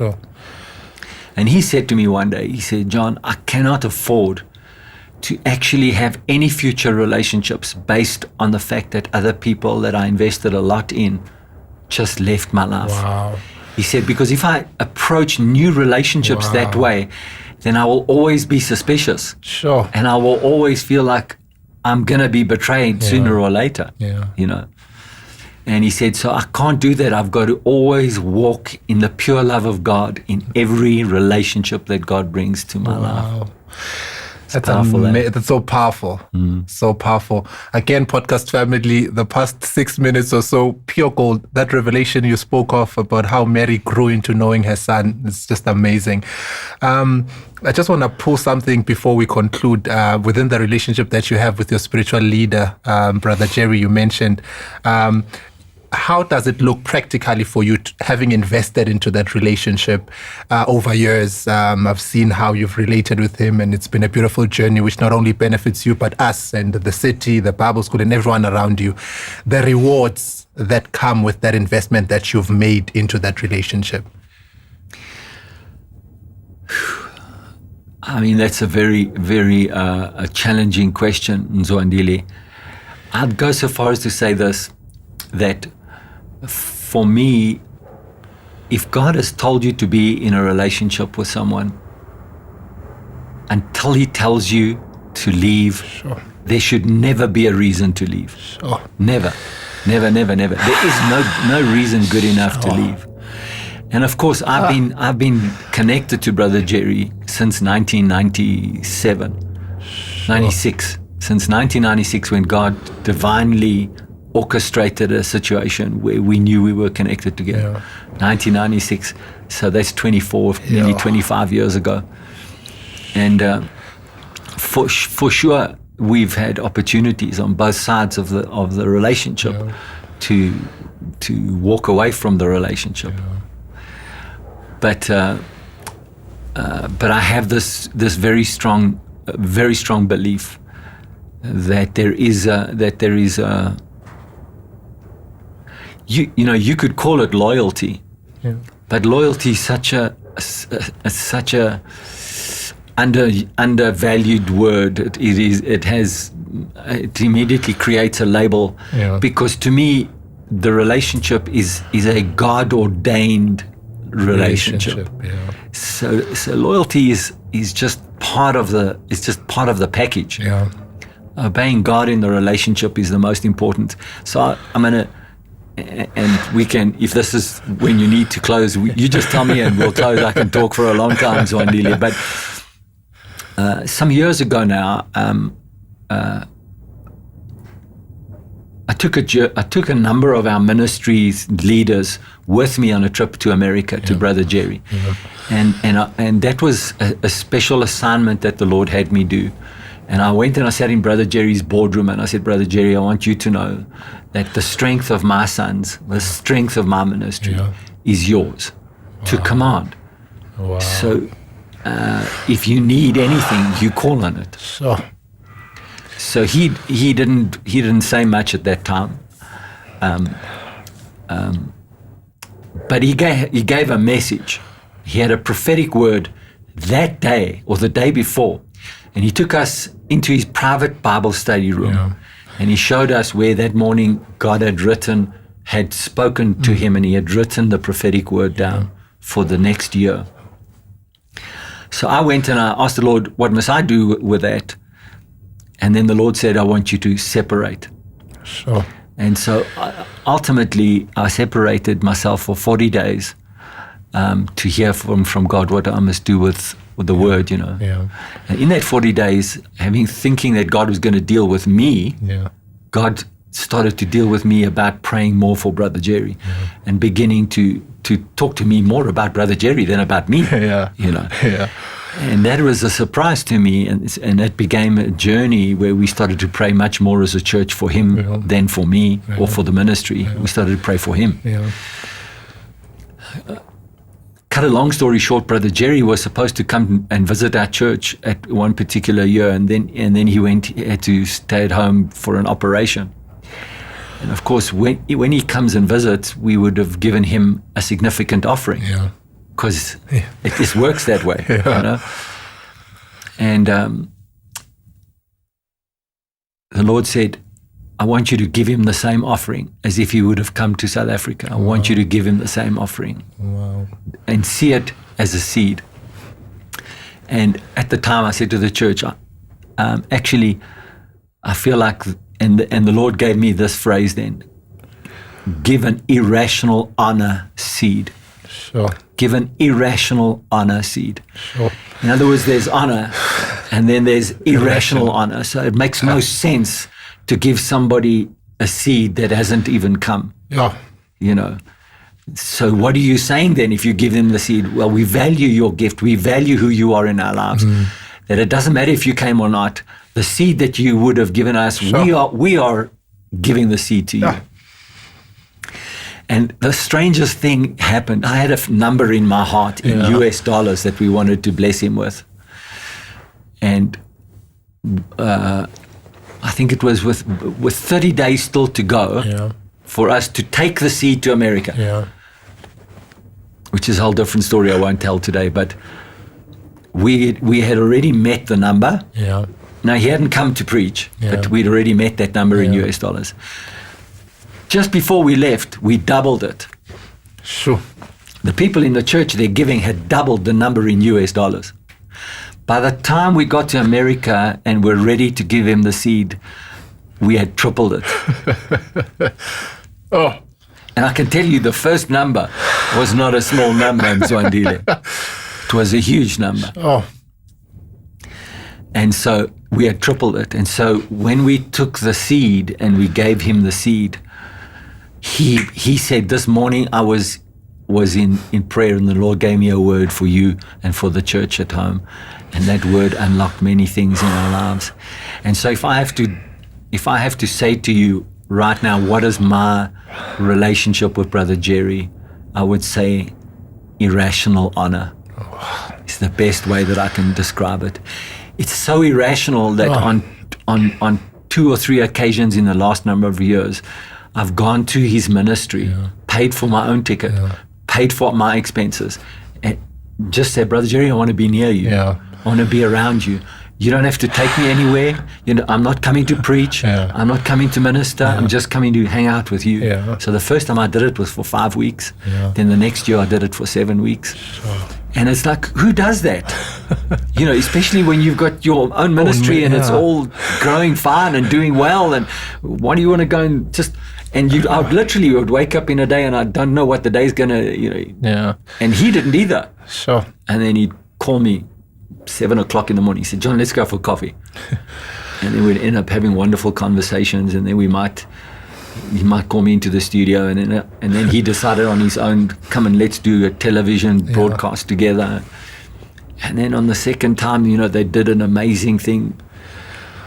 And he said to me one day, he said, John, I cannot afford to actually have any future relationships based on the fact that other people that I invested a lot in just left my life. Wow. He said, because if I approach new relationships that way, then I will always be suspicious. Sure. And I will always feel like I'm going to be betrayed sooner or later, you know. And he said, so I can't do that. I've got to always walk in the pure love of God in every relationship that God brings to my life. That's powerful. That's so powerful. So powerful. Again, podcast family, the past 6 minutes or so, pure gold. That revelation you spoke of about how Mary grew into knowing her son, it's just amazing. I just want to pull something before we conclude. Within the relationship that you have with your spiritual leader, Brother Jerry, you mentioned, how does it look practically for you, having invested into that relationship over years? I've seen how you've related with him, and it's been a beautiful journey, which not only benefits you, but us and the city, the Bible school, and everyone around you. The rewards that come with that investment that you've made into that relationship. I mean, that's a very, very a challenging question, Mzwandile. I'd go so far as to say this, that for me, if God has told you to be in a relationship with someone, until he tells you to leave, there should never be a reason to leave. Never. There is no reason good enough to leave. And of course, I've been connected to Brother Jerry since 1997, 96. Since 1996, when God divinely orchestrated a situation where we knew we were connected together. 1996, so that's 24, nearly 25 years ago. And for sure, we've had opportunities on both sides of the relationship to walk away from the relationship. But I have this very strong belief that there is a you could call it loyalty, but loyalty is such a undervalued word. It immediately creates a label, because to me the relationship is a God ordained relationship. So loyalty is just part of the package. Obeying God in the relationship is the most important. So I'm gonna. And we can, if this is when you need to close, you just tell me and we'll close. I can talk for a long time, Mzwandile. But some years ago now, I took a number of our ministry's leaders with me on a trip to America to Brother Jerry, and that was a special assignment that the Lord had me do. And I went and I sat in Brother Jerry's boardroom and I said, Brother Jerry, I want you to know that the strength of my sons, the strength of my ministry is yours to command. So if you need anything, you call on it. So he didn't say much at that time, but he gave a message. He had a prophetic word that day or the day before. And he took us into his private Bible study room, and he showed us where that morning God had spoken to him, and he had written the prophetic word down for the next year. So I went and I asked the Lord, what must I do with that? And then the Lord said, I want you to separate. And so ultimately I separated myself for 40 days to hear from God what I must do with the word, And in that 40 days, thinking that God was going to deal with me, God started to deal with me about praying more for Brother Jerry and beginning to talk to me more about Brother Jerry than about me, And that was a surprise to me, and that became a journey where we started to pray much more as a church for him than for me or for the ministry. We started to pray for him. Cut a long story short, Brother Jerry was supposed to come and visit our church at one particular year, and then he had to stay at home for an operation. And of course, when he comes and visits, we would have given him a significant offering, because it just works that way, And Lord said, I want you to give him the same offering as if he would have come to South Africa. I want you to give him the same offering. Wow. And see it as a seed. And at the time I said to the church, actually, I feel like, and the Lord gave me this phrase then, give an irrational honor seed. Sure. Give an irrational honor seed. Sure. In other words, there's honor and then there's irrational honor. So it makes no sense to give somebody a seed that hasn't even come. Yeah. You know. So what are you saying then if you give them the seed? Well, we value your gift. We value who you are in our lives. That it doesn't matter if you came or not. The seed that you would have given us, Sure. we are giving the seed to you. Yeah. And the strangest thing happened. I had a number in my heart in US dollars that we wanted to bless him with. And I think it was with 30 days still to go for us to take the seed to America. Yeah. Which is a whole different story I won't tell today. But we had already met the number. Yeah. Now, he hadn't come to preach, but we'd already met that number in US dollars. Just before we left, we doubled it. Sure. The people in the church, their giving had doubled the number in US dollars. By the time we got to America and were ready to give him the seed, we had tripled it. Oh. And I can tell you the first number was not a small number, Mzwandile. It was a huge number. Oh. And so we had tripled it. And so when we took the seed and we gave him the seed, he said, this morning I was in prayer and the Lord gave me a word for you and for the church at home. And that word unlocked many things in our lives. And so if I have to say to you right now, what is my relationship with Brother Jerry? I would say irrational honor. It's the best way that I can describe it. It's so irrational that on 2 or 3 occasions in the last number of years, I've gone to his ministry, paid for my own ticket, paid for my expenses, and just said, Brother Jerry, I want to be near you. I want to be around you. You don't have to take me anywhere. You know, I'm not coming to preach. I'm not coming to minister. I'm just coming to hang out with you. So the first time I did it was for 5 weeks. Then the next year I did it for 7 weeks. And it's like, who does that? You know, especially when you've got your own ministry and it's all growing fine and doing well. And why do you want to go and just... And I would wake up in a day and I don't know what the day's going to, you know. And he didn't either. Sure. And then he'd call me 7 o'clock in the morning. He said, John, let's go for coffee. And then we'd end up having wonderful conversations. And then he might call me into the studio. And then he decided on his own, come and let's do a television broadcast together. And then on the second time, you know, they did an amazing thing.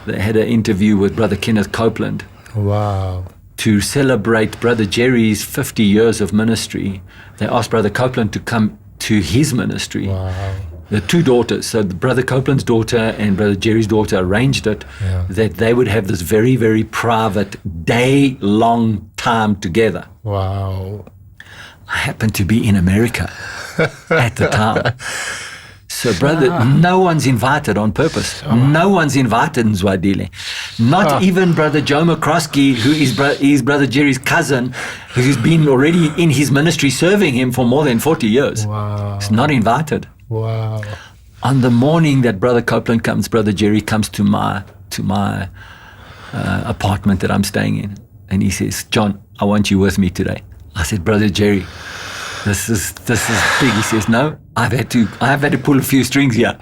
They had an interview with Brother Kenneth Copeland. Wow. To celebrate Brother Jerry's 50 years of ministry, they asked Brother Copeland to come to his ministry. Wow. The 2 daughters, so the Brother Copeland's daughter and Brother Jerry's daughter arranged it that they would have this very, very private, day-long time together. Wow. I happened to be in America at the time. So, brother, no one's invited on purpose. No one's invited in Mzwandile. Not even Brother Joe McCroskey, who is Brother Jerry's cousin, who's been already in his ministry serving him for more than 40 years. Wow. He's not invited. Wow. On the morning that Brother Copeland comes, Brother Jerry comes to my apartment that I'm staying in. And he says, John, I want you with me today. I said, Brother Jerry, this is big. He says, no, I've had to pull a few strings here.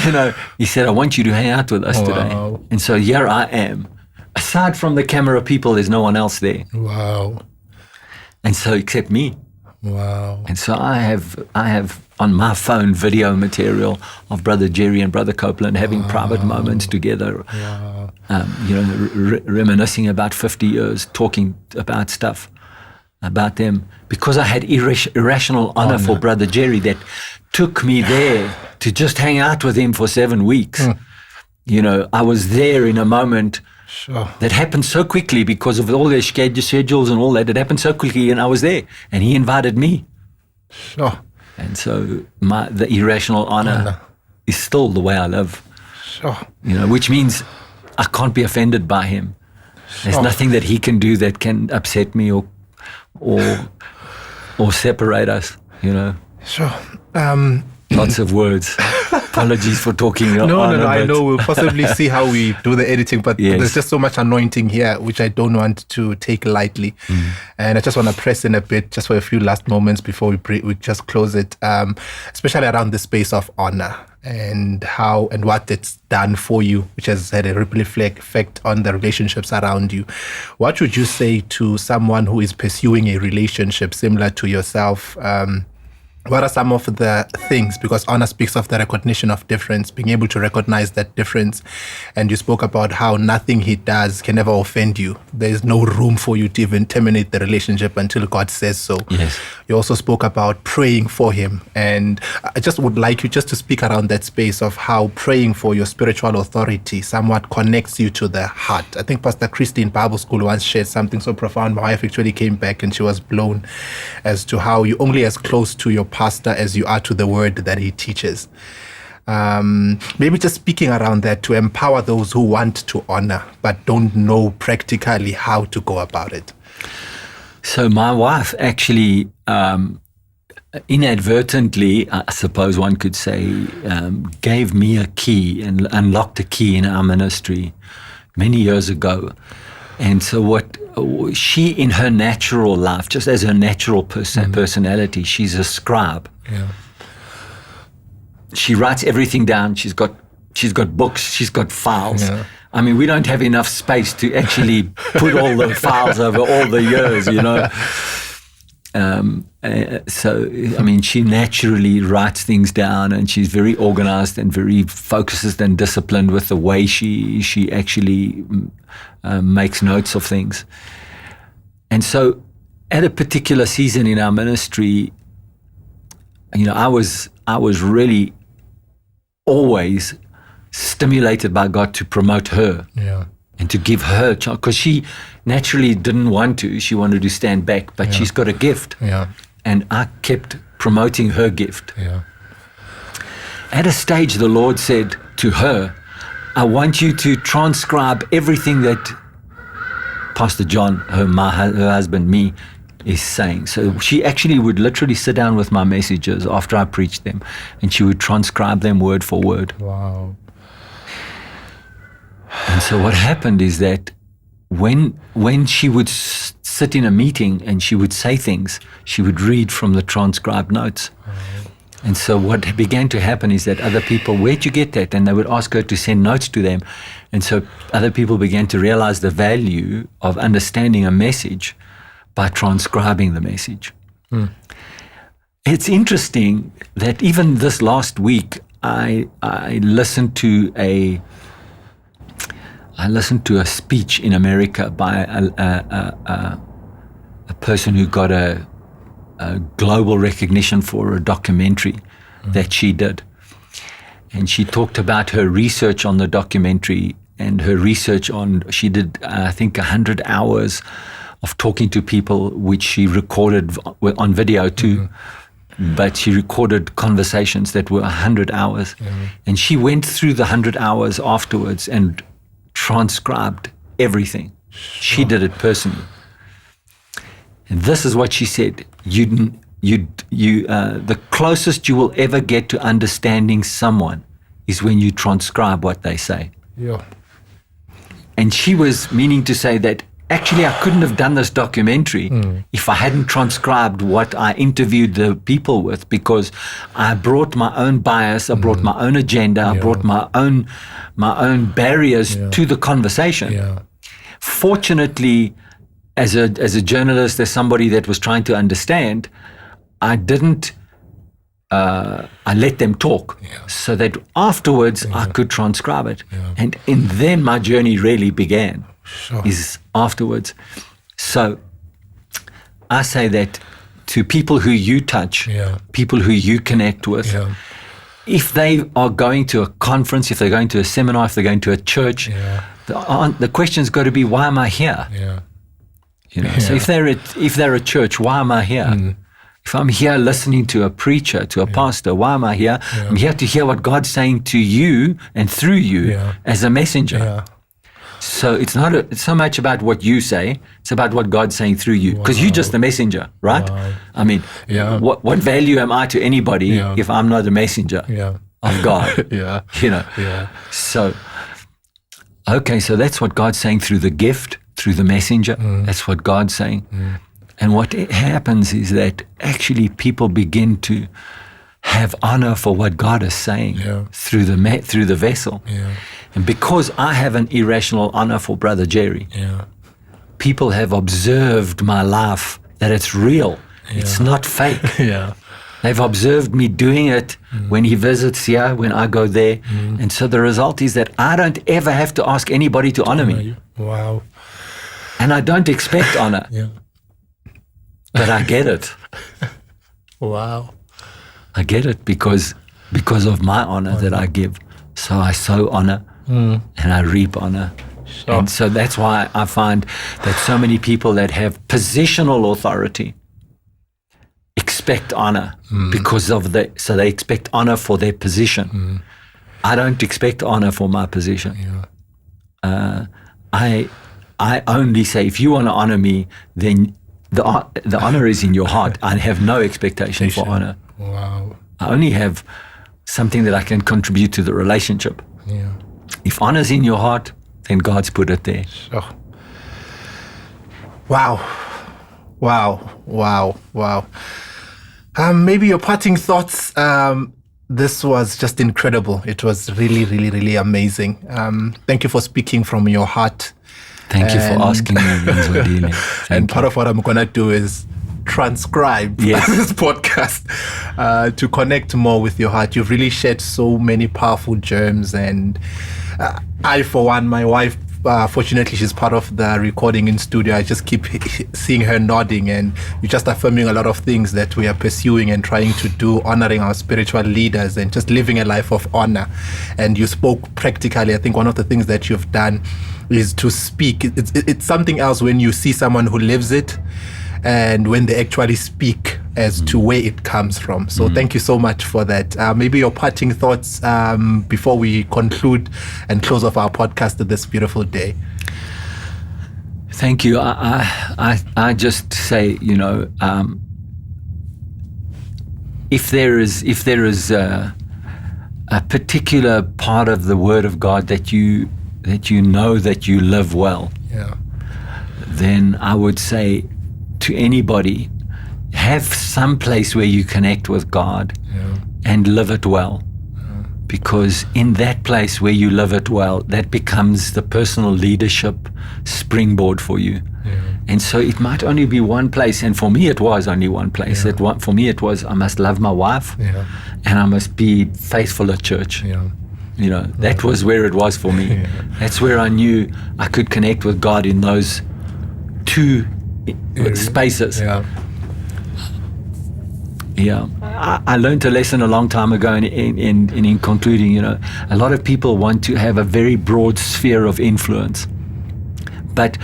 You know, he said, I want you to hang out with us today. And so here I am. Aside from the camera people, there's no one else there. Wow. And so except me. Wow. And so I have on my phone video material of Brother Jerry and Brother Copeland having private moments together. Wow. You know, reminiscing about 50 years, talking about stuff about them, because I had irrational honor for Brother Jerry that took me there to just hang out with him for 7 weeks. You know, I was there in a moment that happened so quickly because of all their schedules and all that. It happened so quickly, and I was there, and he invited me. And so the irrational honor is still the way I live. You know, which means I can't be offended by him. There's nothing that he can do that can upset me or separate us, Sure. Lots of words. Apologies for talking. No, I know. We'll possibly see how we do the editing, but there's just so much anointing here, which I don't want to take lightly. And I just want to press in a bit, just for a few last moments before we just close it, especially around the space of honor and how and what it's done for you, which has had a ripple effect on the relationships around you. What would you say to someone who is pursuing a relationship similar to yourself? What are some of the things? Because honor speaks of the recognition of difference, being able to recognize that difference. And you spoke about how nothing he does can ever offend you. There is no room for you to even terminate the relationship until God says so. Yes. You also spoke about praying for him. And I just would like you just to speak around that space of how praying for your spiritual authority somewhat connects you to the heart. I think Pastor Christy in Bible school once shared something so profound. My wife actually came back and she was blown as to how you're only as close to your pastor as you are to the word that he teaches. Maybe just speaking around that to empower those who want to honor but don't know practically how to go about it. So my wife actually inadvertently, I suppose one could say, gave me a key and unlocked a key in our ministry many years ago. And so what she, in her natural life, just as her natural personality, she's a scribe. Yeah. She writes everything down. She's got books. She's got files. Yeah. I mean, we don't have enough space to actually put all the files over all the years, So, I mean, she naturally writes things down, and she's very organized and very focused and disciplined with the way she actually makes notes of things. And so at a particular season in our ministry, I was really always stimulated by God to promote her. Yeah. And to give her, because she naturally didn't want to. She wanted to stand back, but she's got a gift. Yeah. And I kept promoting her gift. Yeah. At a stage, the Lord said to her, I want you to transcribe everything that Pastor John, her husband, me, is saying. So she actually would literally sit down with my messages after I preached them, and she would transcribe them word for word. Wow. And so what happened is that when she would sit in a meeting and she would say things, she would read from the transcribed notes. And so what began to happen is that other people, where'd you get that? And they would ask her to send notes to them. And so other people began to realize the value of understanding a message by transcribing the message. It's interesting that even this last week, I listened to a speech in America by a person who got a global recognition for a documentary that she did. And she talked about her research on the documentary and her research she did, I think, 100 hours of talking to people, which she recorded on video too. But she recorded conversations that were 100 hours. And she went through the 100 hours afterwards and transcribed everything. She did it personally. And this is what she said: the closest you will ever get to understanding someone is when you transcribe what they say. Yeah. And she was meaning to say that actually I couldn't have done this documentary if I hadn't transcribed what I interviewed the people with, because I brought my own bias, I brought my own agenda, I brought my own barriers to the conversation. Yeah. Fortunately, as a journalist, as somebody that was trying to understand, I didn't. I let them talk so that afterwards I could transcribe it, and then my journey really began. Is afterwards. So I say that to people who you touch, people who you connect with, if they are going to a conference, if they're going to a seminar, if they're going to a church, the question's got to be, why am I here? So if they're a church, why am I here? If I'm here listening to a preacher, to a pastor, why am I here? I'm here to hear what God's saying to you and through you as a messenger. So it's not so much about what you say, it's about what God's saying through you. Because you're just the messenger, right? Wow. I mean, what value am I to anybody if I'm not a messenger of God? So, okay, so that's what God's saying through the gift, through the messenger. That's what God's saying. And what happens is that actually people begin to have honor for what God is saying through the vessel. And because I have an irrational honor for Brother Jerry, people have observed my life, that it's real. It's not fake. They've observed me doing it when he visits here, when I go there. And so the result is that I don't ever have to ask anybody to honor me. Wow. And I don't expect honor. But I get it. Wow. I get it because of my honor that I give. So I sow honor and I reap honor. Sure. And so that's why I find that so many people that have positional authority expect honor so they expect honor for their position. I don't expect honor for my position. I only say, if you want to honor me, then the honor is in your heart. I have no expectation for honor. Wow. I only have something that I can contribute to the relationship. If honor's in your heart, then God's put it there. Sure. Wow. Maybe your parting thoughts. This was just incredible. It was really, really, really amazing. Thank you for speaking from your heart. Thank you for asking me, Mzwandile. And part of what I'm going to do is transcribe this podcast to connect more with your heart. You've really shared so many powerful germs. And I, for one, my wife, fortunately, she's part of the recording in studio. I just keep seeing her nodding, and you're just affirming a lot of things that we are pursuing and trying to do, honoring our spiritual leaders and just living a life of honor. And you spoke practically. I think one of the things that you've done is to speak. It's something else when you see someone who lives it and when they actually speak as to where it comes from. So thank you so much for that. Maybe your parting thoughts before we conclude and close off our podcast this beautiful day. Thank you. I just say, if there is a particular part of the Word of God that you know that you live well, then I would say to anybody, have some place where you connect with God and live it well. Because in that place where you live it well, that becomes the personal leadership springboard for you. And so it might only be one place. And for me, it was only one place. For me, it was, I must love my wife and I must be faithful at church. That was where it was for me. That's where I knew I could connect with God in those two spaces. I learned a lesson a long time ago, and in concluding, a lot of people want to have a very broad sphere of influence. But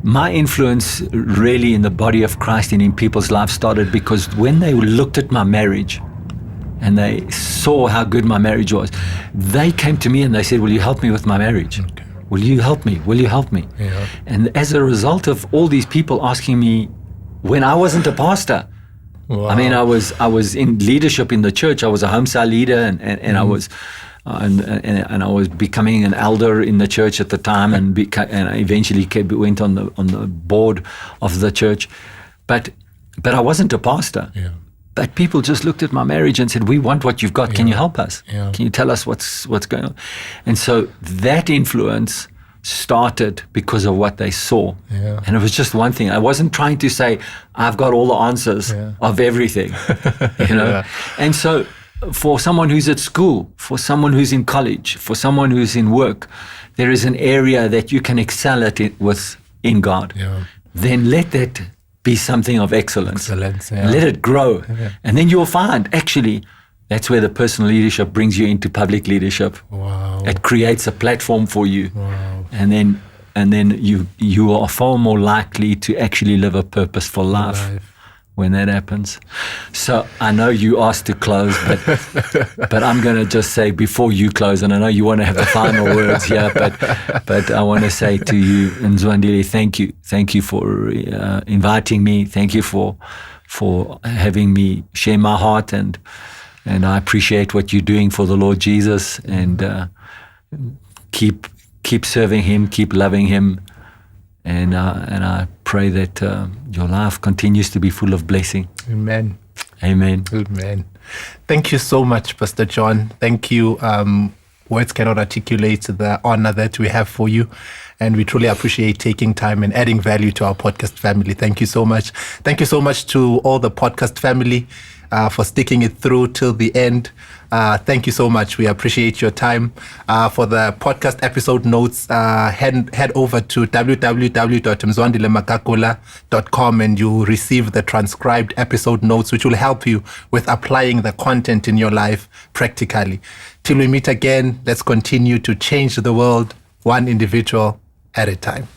my influence really in the body of Christ and in people's lives started because when they looked at my marriage and they saw how good my marriage was, they came to me and they said, will you help me with my marriage? Okay. Will you help me? Will you help me? And as a result of all these people asking me, when I wasn't a pastor, I mean, I was in leadership in the church. I was a home cell leader, and I was, and I was becoming an elder in the church at the time, and I eventually went on the board of the church, but I wasn't a pastor. But people just looked at my marriage and said, we want what you've got. Can you help us? Can you tell us what's going on? And so that influence started because of what they saw. And it was just one thing. I wasn't trying to say, I've got all the answers of everything, And so for someone who's at school, for someone who's in college, for someone who's in work, there is an area that you can excel at it in God. Then let that be something of excellence. Let it grow. And then you'll find, actually, that's where the personal leadership brings you into public leadership. It creates a platform for you. And then you are far more likely to actually live a purposeful life when that happens. So I know you asked to close, but I'm going to just say before you close, and I know you want to have the final words here, but I want to say to you, Mzwandile, thank you for inviting me. Thank you for having me share my heart, and I appreciate what you're doing for the Lord Jesus, and keep serving Him, keep loving Him. And I pray that your life continues to be full of blessing. Amen. Amen. Amen. Thank you so much, Pastor John. Thank you. Words cannot articulate the honor that we have for you. And we truly appreciate taking time and adding value to our podcast family. Thank you so much. Thank you so much to all the podcast family for sticking it through till the end. Thank you so much. We appreciate your time. For the podcast episode notes, head over to www.mzwandilemagagula.com and you'll receive the transcribed episode notes, which will help you with applying the content in your life practically. Till we meet again, let's continue to change the world one individual at a time.